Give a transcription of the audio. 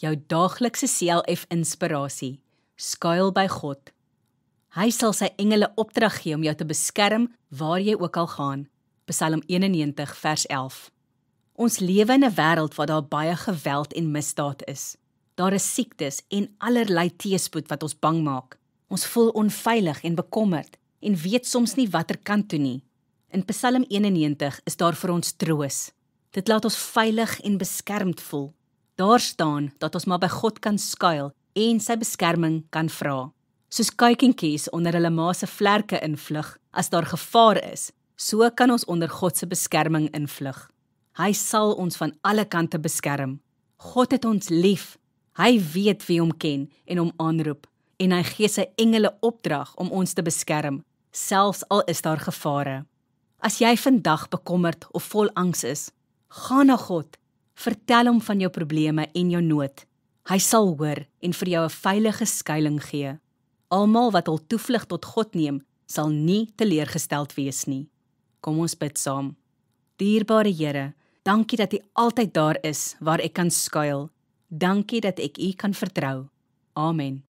jou daaglikse CLF-inspirasie, skuil by God. Hy sal sy engele opdrag gee om jou te beskerm waar jy ook al gaan. Psalm 91 vers 11. Ons lewe in 'n wêreld waar daar baie geweld en misdaad is. Daar is siektes en allerlei teëspoed wat ons bang maak. Ons voel onveilig en bekommerd en weet soms nie watter kant toe nie. In Psalm 91 is daar vir ons troos. Dit laat ons veilig en beskermd voel. Daar staan dat ons maar by God kan skuil en sy beskerming kan vra. Soos kuikentjies onder hulle ma se vlerke invlug as daar gevaar is, so kan ons onder God se beskerming invlug. Hy sal ons van alle kante beskerm. God het ons lief. Hy weet wie hom ken en hom aanroep, en hy gee sy engele opdrag om ons te beskerm, selfs al is daar gevare. As jy vandag bekommerd of vol angs is, gaan na God. Vertel hom van jou probleme en jou nood. Hy sal hoor en vir jou 'n veilige skuilings gee. Almal wat hul toevlug tot God neem, sal nie teleurgesteld wees nie. Kom ons bid saam. Dierbare Here, dankie dat U altyd daar is waar ek kan skuil. Dankie dat ek U kan vertrou. Amen.